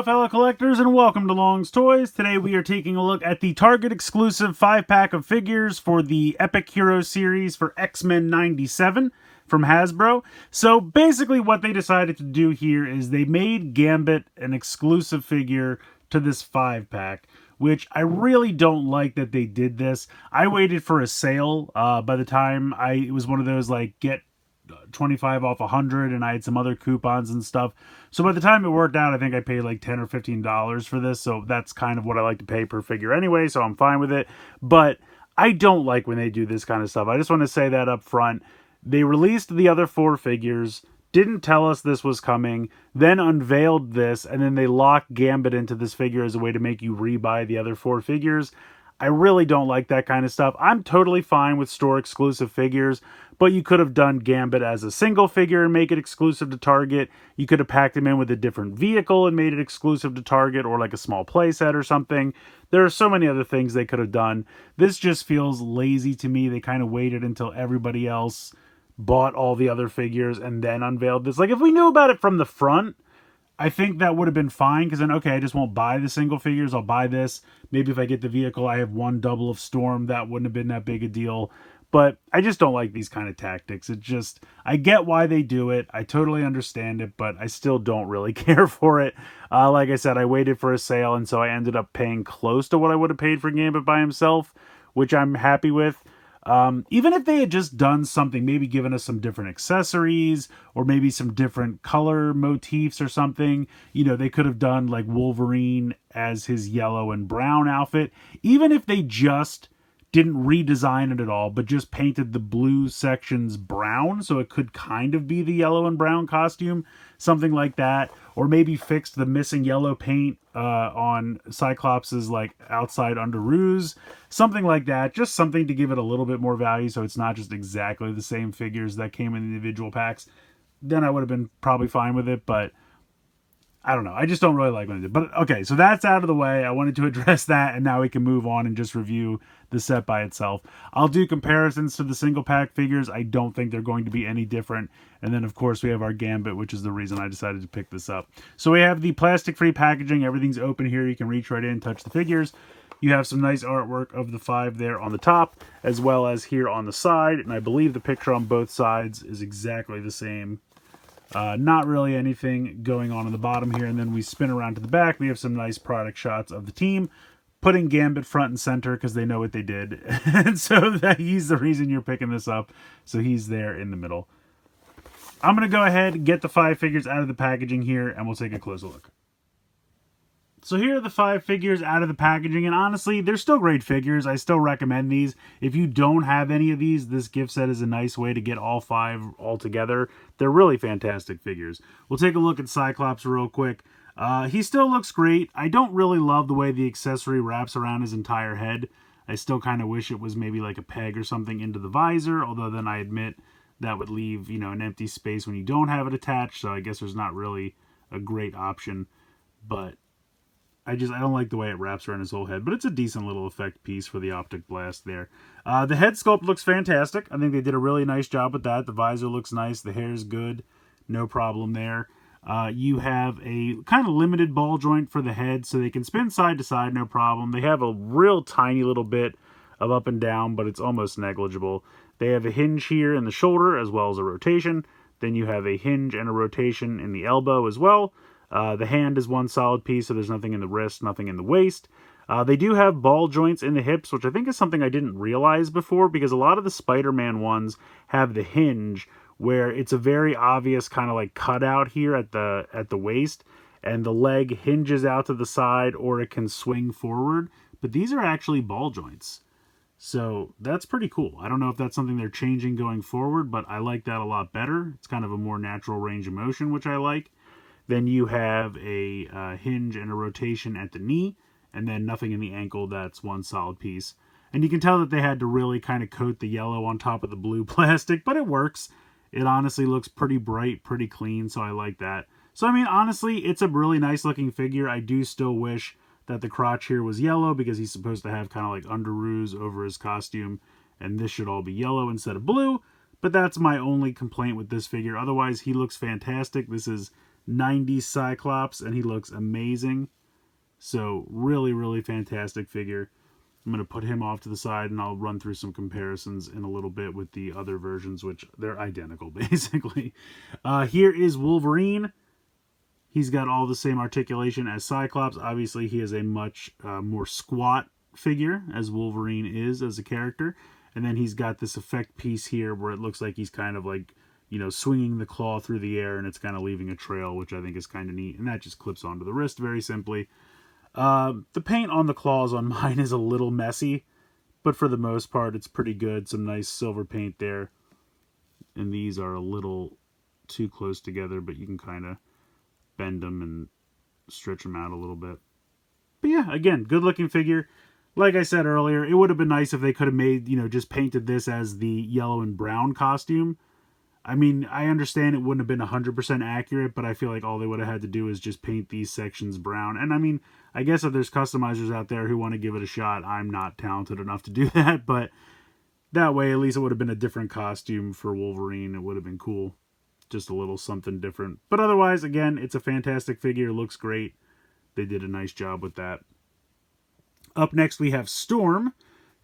fellow collectors, and welcome to Long's Toys. Today we are taking a look at the Target exclusive 5-pack of figures for the Epic Hero series for X-Men 97 from Hasbro. So basically what they decided to do here is they made Gambit an exclusive figure to this 5-pack, which I really don't like that they did this. I waited for a sale. By the time it was one of those like get 25 off 100, and I had some other coupons and stuff. So by the time it worked out, I think I paid like $10 or $15 for this. So that's kind of what I like to pay per figure anyway. So I'm fine with it. But I don't like when they do this kind of stuff. I just want to say that up front. They released the other 4 figures, didn't tell us this was coming, then unveiled this, and then they locked Gambit into this figure as a way to make you rebuy the other 4 figures. I really don't like that kind of stuff. I'm totally fine with store exclusive figures, but you could have done Gambit as a single figure and make it exclusive to Target. You could have packed him in with a different vehicle and made it exclusive to Target, or like a small playset or something. There are so many other things they could have done. This just feels lazy to me. They kind of waited until everybody else bought all the other figures and then unveiled this. Like, if we knew about it from the front, I think that would have been fine, because then, okay, I just won't buy the single figures. I'll buy this. Maybe if I get the vehicle, I have one double of Storm. That wouldn't have been that big a deal. But I just don't like these kind of tactics. It just, I get why they do it. I totally understand it, but I still don't really care for it. Like I said, I waited for a sale, and so I ended up paying close to what I would have paid for Gambit by himself, which I'm happy with. Even if they had just done something, maybe given us some different accessories or maybe some different color motifs or something, you know, they could have done like Wolverine as his yellow and brown outfit. Even if they just didn't redesign it at all, but just painted the blue sections brown, so it could kind of be the yellow and brown costume, something like that. Or maybe fixed the missing yellow paint on Cyclops' like outside underoos, something like that. Just something to give it a little bit more value, so it's not just exactly the same figures that came in the individual packs. Then I would have been probably fine with it, but I don't know. I just don't really like when they did. But okay, so that's out of the way. I wanted to address that, and now we can move on and just review the set by itself. I'll do comparisons to the single pack figures. I don't think they're going to be any different. And then, of course, we have our Gambit, which is the reason I decided to pick this up. So we have the plastic-free packaging. Everything's open here. You can reach right in, touch the figures. You have some nice artwork of the 5 there on the top, as well as here on the side. And I believe the picture on both sides is exactly the same. Not really anything going on the bottom here. And then we spin around to the back. We have some nice product shots of the team, putting Gambit front and center because they know what they did. And so that he's the reason you're picking this up. So he's there in the middle. I'm going to go ahead and get the 5 figures out of the packaging here, and we'll take a closer look. So here are the 5 figures out of the packaging, and honestly, they're still great figures. I still recommend these. If you don't have any of these, this gift set is a nice way to get all 5 all together. They're really fantastic figures. We'll take a look at Cyclops real quick. He still looks great. I don't really love the way the accessory wraps around his entire head. I still kind of wish it was maybe like a peg or something into the visor, although then I admit that would leave, you know, an empty space when you don't have it attached, so I guess there's not really a great option. But I don't like the way it wraps around his whole head, but it's a decent little effect piece for the optic blast there. The head sculpt looks fantastic. I think they did a really nice job with that. The visor looks nice. The hair's good. No problem there. You have a kind of limited ball joint for the head, so they can spin side to side, no problem. They have a real tiny little bit of up and down, but it's almost negligible. They have a hinge here in the shoulder, as well as a rotation. Then you have a hinge and a rotation in the elbow as well. The hand is one solid piece, so there's nothing in the wrist, nothing in the waist. They do have ball joints in the hips, which I think is something I didn't realize before, because a lot of the Spider-Man ones have the hinge where it's a very obvious kind of like cutout here at the waist, and the leg hinges out to the side, or it can swing forward. But these are actually ball joints. So that's pretty cool. I don't know if that's something they're changing going forward, but I like that a lot better. It's kind of a more natural range of motion, which I like. Then you have a hinge and a rotation at the knee, and then nothing in the ankle. That's one solid piece. And you can tell that they had to really kind of coat the yellow on top of the blue plastic, but it works. It honestly looks pretty bright, pretty clean, so I like that. So, I mean, honestly, it's a really nice looking figure. I do still wish that the crotch here was yellow, because he's supposed to have kind of like underoos over his costume, and this should all be yellow instead of blue. But that's my only complaint with this figure. Otherwise, he looks fantastic. This is '90s Cyclops, and he looks amazing. So really, really fantastic figure. I'm going to put him off to the side, and I'll run through some comparisons in a little bit with the other versions, which they're identical, basically. Here is Wolverine. He's got all the same articulation as Cyclops. Obviously, he is a much more squat figure, as Wolverine is as a character. And then he's got this effect piece here where it looks like he's kind of like, you know, swinging the claw through the air, and it's kind of leaving a trail, which I think is kind of neat. And that just clips onto the wrist very simply. The paint on the claws on mine is a little messy, but for the most part, it's pretty good. Some nice silver paint there. And these are a little too close together, but you can kind of bend them and stretch them out a little bit. But yeah, again, good looking figure. Like I said earlier, it would have been nice if they could have made, you know, just painted this as the yellow and brown costume. I mean, I understand it wouldn't have been 100% accurate, but I feel like all they would have had to do is just paint these sections brown. And I mean, I guess if there's customizers out there who want to give it a shot, I'm not talented enough to do that, but that way at least it would have been a different costume for Wolverine. It would have been cool. Just a little something different. But otherwise, again, it's a fantastic figure. It looks great. They did a nice job with that. Up next, we have Storm,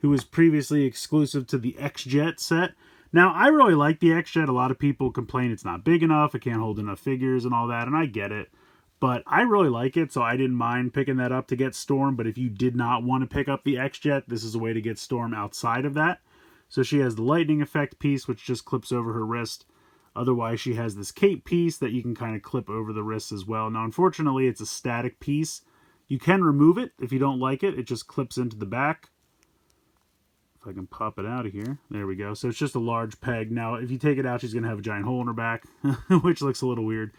who was previously exclusive to the X-Jet set. Now, I really like the X-Jet. A lot of people complain it's not big enough, it can't hold enough figures and all that, and I get it. But I really like it, so I didn't mind picking that up to get Storm. But if you did not want to pick up the X-Jet, this is a way to get Storm outside of that. So she has the lightning effect piece, which just clips over her wrist. Otherwise, she has this cape piece that you can kind of clip over the wrist as well. Now, unfortunately, it's a static piece. You can remove it if you don't like it. It just clips into the back. If I can pop it out of here. There we go. So it's just a large peg. Now, if you take it out, she's going to have a giant hole in her back, which looks a little weird.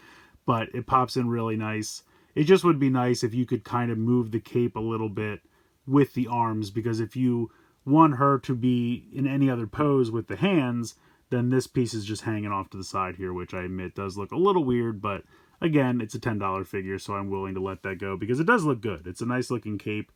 But it pops in really nice. It just would be nice if you could kind of move the cape a little bit with the arms, because if you want her to be in any other pose with the hands, then this piece is just hanging off to the side here, which I admit does look a little weird, but again, it's a $10 figure, so I'm willing to let that go because it does look good. It's a nice looking cape.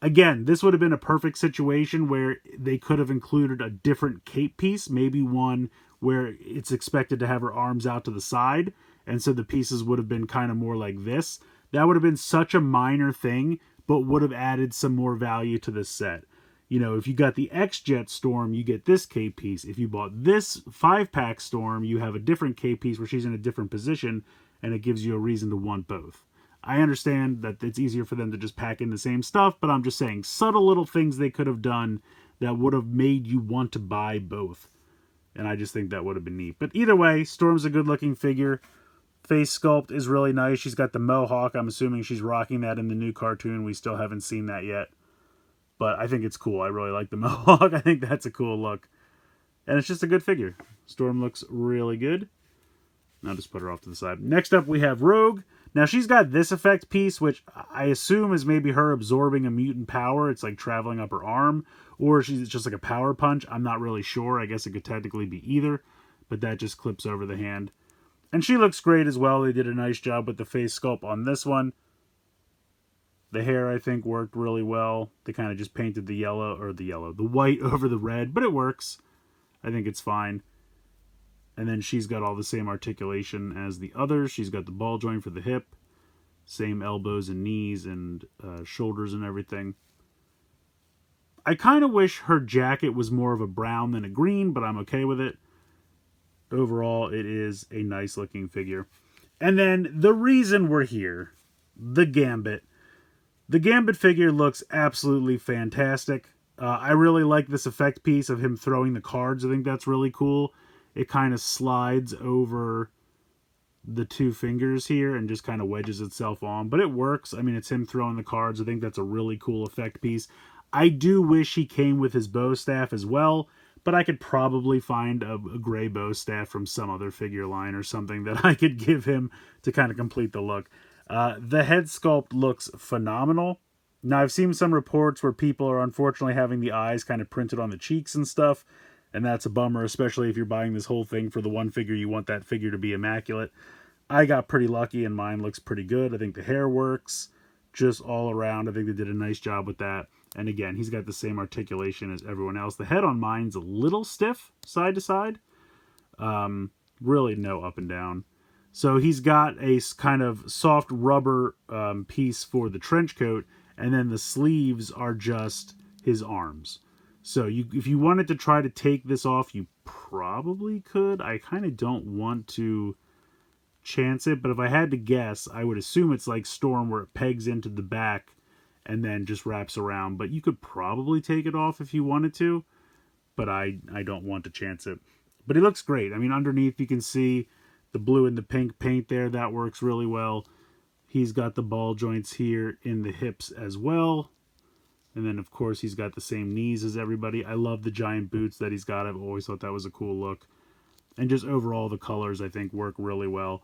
Again, this would have been a perfect situation where they could have included a different cape piece, maybe one where it's expected to have her arms out to the side, and so the pieces would have been kind of more like this. That would have been such a minor thing, but would have added some more value to this set. You know, if you got the X-Jet Storm, you get this cape piece. If you bought this 5-pack Storm, you have a different cape piece where she's in a different position, and it gives you a reason to want both. I understand that it's easier for them to just pack in the same stuff, but I'm just saying subtle little things they could have done that would have made you want to buy both. And I just think that would have been neat. But either way, Storm's a good-looking figure. Face sculpt is really nice. She's got the mohawk. I'm assuming she's rocking that in the new cartoon. We still haven't seen that yet. But I think it's cool. I really like the mohawk. I think that's a cool look. And it's just a good figure. Storm looks really good. I'll just put her off to the side. Next up, we have Rogue. Now, she's got this effect piece, which I assume is maybe her absorbing a mutant power. It's like traveling up her arm. Or she's just like a power punch. I'm not really sure. I guess it could technically be either. But that just clips over the hand. And she looks great as well. They did a nice job with the face sculpt on this one. The hair, I think, worked really well. They kind of just painted the white over the red, but it works. I think it's fine. And then she's got all the same articulation as the others. She's got the ball joint for the hip. Same elbows and knees and shoulders and everything. I kind of wish her jacket was more of a brown than a green, but I'm okay with it. Overall, it is a nice looking figure. And then the reason we're here, the Gambit. The Gambit figure looks absolutely fantastic. I really like this effect piece of him throwing the cards. I think that's really cool. It kind of slides over the two fingers here and just kind of wedges itself on. But it works. I mean, it's him throwing the cards. I think that's a really cool effect piece. I do wish he came with his bow staff as well, but I could probably find a gray bow staff from some other figure line or something that I could give him to kind of complete the look. The head sculpt looks phenomenal. Now, I've seen some reports where people are unfortunately having the eyes kind of printed on the cheeks and stuff, and that's a bummer, especially if you're buying this whole thing for the one figure. You want that figure to be immaculate. I got pretty lucky, and mine looks pretty good. I think the hair works just all around. I think they did a nice job with that. And again, he's got the same articulation as everyone else. The head on mine's a little stiff side to side. Really no up and down. So he's got a kind of soft rubber piece for the trench coat, and then the sleeves are just his arms. So if you wanted to try to take this off, you probably could. I kind of don't want to chance it, but if I had to guess, I would assume it's like Storm, where it pegs into the back and then just wraps around. But you could probably take it off if you wanted to, but I don't want to chance it. But it looks great. I mean, underneath you can see the blue and the pink paint there. That works really well. He's got the ball joints here in the hips as well. And then, of course, he's got the same knees as everybody. I love the giant boots that he's got. I've always thought that was a cool look. And just overall, the colors, I think, work really well.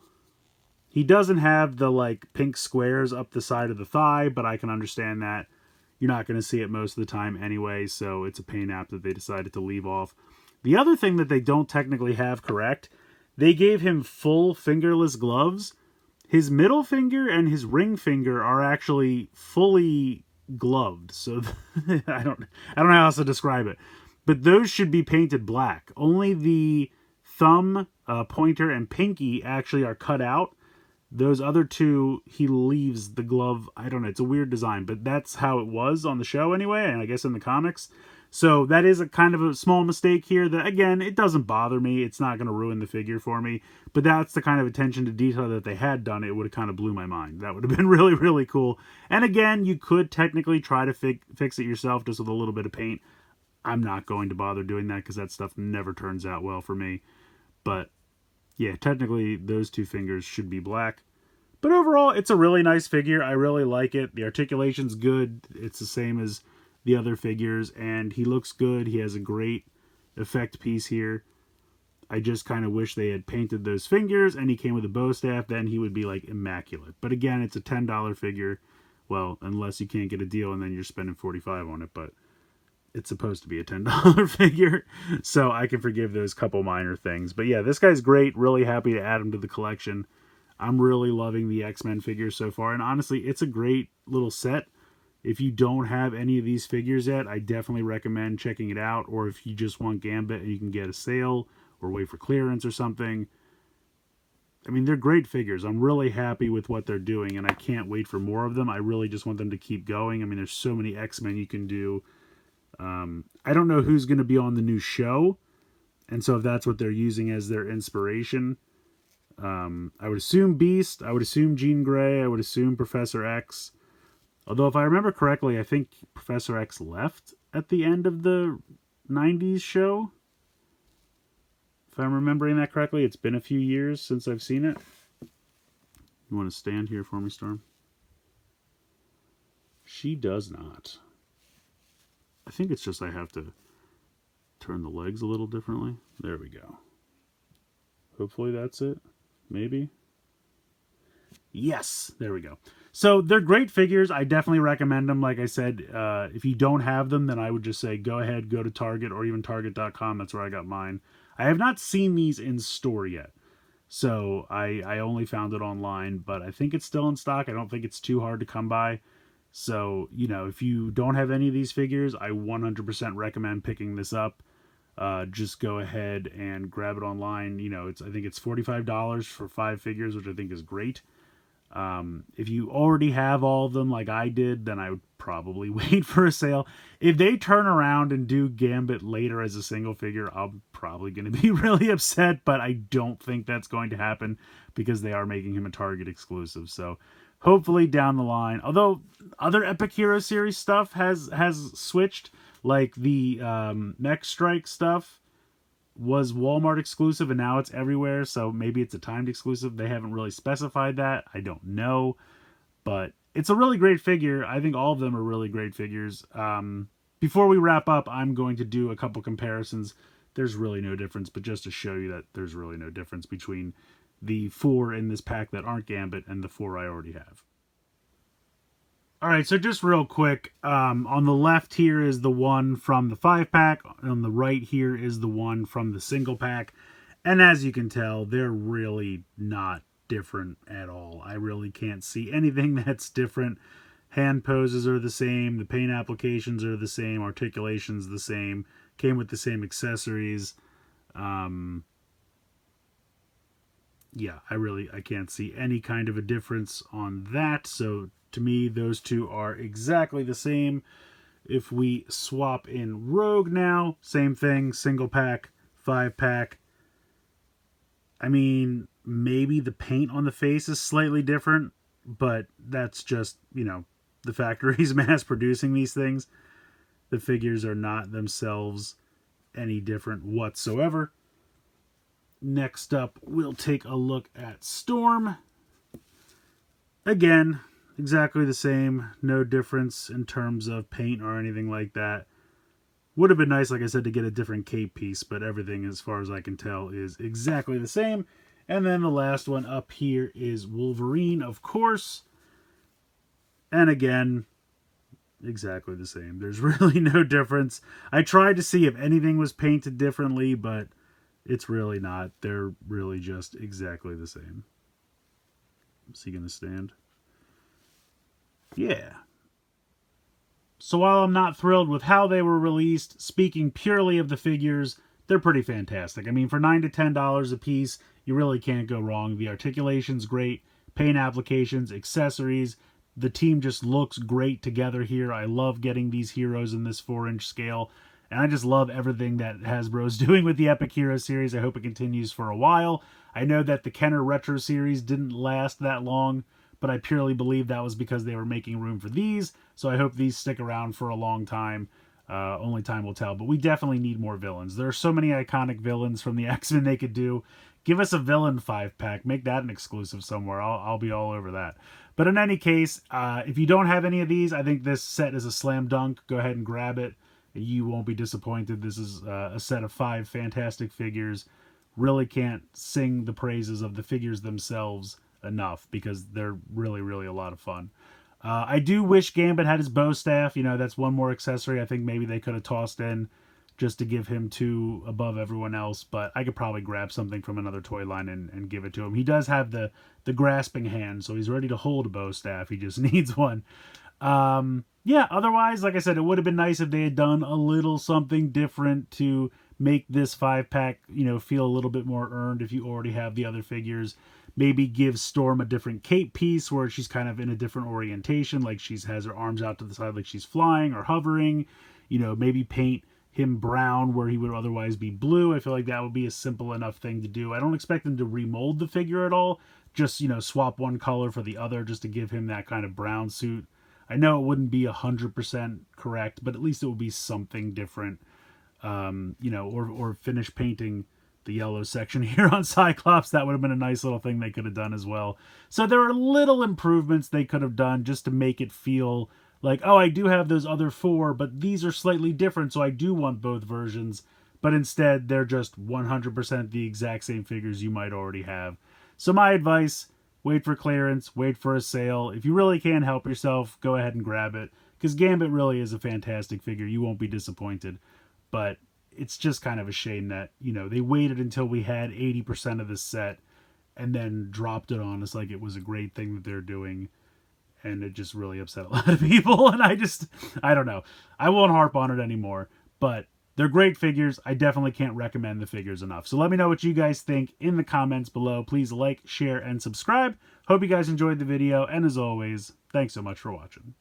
He doesn't have the, like, pink squares up the side of the thigh, but I can understand that. You're not going to see it most of the time anyway, so it's a paint app that they decided to leave off. The other thing that they don't technically have correct, they gave him full fingerless gloves. His middle finger and his ring finger are actually fully gloved. So I don't know how else to describe it. But those should be painted black. Only the thumb, pointer, and pinky actually are cut out. Those other two, he leaves the glove. I don't know. It's a weird design, but that's how it was on the show anyway, and I guess in the comics. So that is a kind of a small mistake here that, again, it doesn't bother me. It's not going to ruin the figure for me. But that's the kind of attention to detail that they had done. It would have kind of blew my mind. That would have been really, really cool. And again, you could technically try to fix it yourself just with a little bit of paint. I'm not going to bother doing that because that stuff never turns out well for me. But yeah, technically those two fingers should be black. But overall, it's a really nice figure. I really like it. The articulation's good. It's the same as the other figures, and he looks good. He has a great effect piece here. I just kind of wish they had painted those fingers and he came with a bow staff. Then he would be like immaculate. But again, it's a $10 figure. Well, unless you can't get a deal and then you're spending $45 on it, but it's supposed to be a $10 figure, so I can forgive those couple minor things. But yeah, this guy's great. Really happy to add him to the collection. I'm really loving the X-Men figures so far, and honestly, it's a great little set. If you don't have any of these figures yet, I definitely recommend checking it out, or if you just want Gambit and you can get a sale or wait for clearance or something. I mean, they're great figures. I'm really happy with what they're doing, and I can't wait for more of them. I really just want them to keep going. I mean, there's so many X-Men you can do. I don't know who's going to be on the new show, and so if that's what they're using as their inspiration, I would assume Beast, I would assume Jean Grey, I would assume Professor X. Although, if I remember correctly, I think Professor X left at the end of the 90s show. If I'm remembering that correctly, it's been a few years since I've seen it. You want to stand here for me, Storm? She does not. I think it's just I have to turn the legs a little differently. There we go. Hopefully that's it. Maybe. Yes, there we go. So they're great figures. I definitely recommend them. Like I said, if you don't have them, then I would just say go ahead, go to Target or even Target.com. That's where I got mine. I have not seen these in store yet. So I only found it online, but I think it's still in stock. I don't think it's too hard to come by. So, you know, if you don't have any of these figures, I 100% recommend picking this up. Just go ahead and grab it online. You know, I think it's $45 for 5 figures, which I think is great. If you already have all of them like I did, then I would probably wait for a sale. If they turn around and do Gambit later as a single figure, I'm probably going to be really upset, but I don't think that's going to happen because they are making him a Target exclusive. So hopefully down the line, although other Epic Hero Series stuff has switched, like the Mech Strike stuff was Walmart exclusive and now it's everywhere, so maybe it's a timed exclusive. They haven't really specified that. I don't know, but it's a really great figure. I think all of them are really great figures. Before we wrap up, I'm going to do a couple comparisons. There's really no difference, but just to show you that there's really no difference between the 4 in this pack that aren't Gambit and the 4 I already have. Alright, so just real quick, on the left here is the one from the 5-pack, on the right here is the one from the single pack, and as you can tell, they're really not different at all. I really can't see anything that's different. Hand poses are the same, the paint applications are the same, articulation's the same, came with the same accessories. yeah, I can't see any kind of a difference on that. So to me, those two are exactly the same. If we swap in Rogue now, same thing, single pack, 5-pack. I mean, maybe the paint on the face is slightly different, but that's just, the factories mass producing these things. The figures are not themselves any different whatsoever. Next up, we'll take a look at Storm. Again, exactly the same. No difference in terms of paint or anything like that. Would have been nice, like I said, to get a different cape piece, but everything, as far as I can tell, is exactly the same. And then the last one up here is Wolverine, of course. And again, exactly the same. There's really no difference. I tried to see if anything was painted differently, but it's really not. They're really just exactly the same. Is he going to stand? Yeah. So while I'm not thrilled with how they were released, speaking purely of the figures, they're pretty fantastic. I mean, for $9 to $10 a piece, you really can't go wrong. The articulation's great, paint applications, accessories. The team just looks great together here. I love getting these heroes in this 4-inch scale. And I just love everything that Hasbro's doing with the Epic Hero series. I hope it continues for a while. I know that the Kenner Retro series didn't last that long, but I purely believe that was because they were making room for these. So I hope these stick around for a long time. Only time will tell. But we definitely need more villains. There are so many iconic villains from the X-Men they could do. Give us a villain 5-pack. Make that an exclusive somewhere. I'll be all over that. But in any case, if you don't have any of these, I think this set is a slam dunk. Go ahead and grab it. You won't be disappointed. This is a set of 5 fantastic figures. Really can't sing the praises of the figures themselves enough because they're really, really a lot of fun. I do wish Gambit had his bow staff. That's one more accessory I think maybe they could have tossed in just to give him 2 above everyone else. But I could probably grab something from another toy line and give it to him. He does have the grasping hand, so he's ready to hold a bow staff. He just needs one. Yeah, otherwise, like I said, it would have been nice if they had done a little something different to make this 5-pack, feel a little bit more earned if you already have the other figures. Maybe give Storm a different cape piece where she's kind of in a different orientation, like she has her arms out to the side like she's flying or hovering. Maybe paint him brown where he would otherwise be blue. I feel like that would be a simple enough thing to do. I don't expect them to remold the figure at all. Just, swap one color for the other just to give him that kind of brown suit. I know it wouldn't be 100% correct, but at least it would be something different. Or finish painting the yellow section here on Cyclops. That would have been a nice little thing they could have done as well. So there are little improvements they could have done just to make it feel like, oh, I do have those other 4, but these are slightly different, so I do want both versions. But instead, they're just 100% the exact same figures you might already have. So my advice, wait for clearance, wait for a sale. If you really can't help yourself, go ahead and grab it. Because Gambit really is a fantastic figure. You won't be disappointed. But it's just kind of a shame that, they waited until we had 80% of this set and then dropped it on us like it was a great thing that they're doing. And it just really upset a lot of people. And I don't know. I won't harp on it anymore. But they're great figures. I definitely can't recommend the figures enough. So let me know what you guys think in the comments below. Please like, share, and subscribe. Hope you guys enjoyed the video. And as always, thanks so much for watching.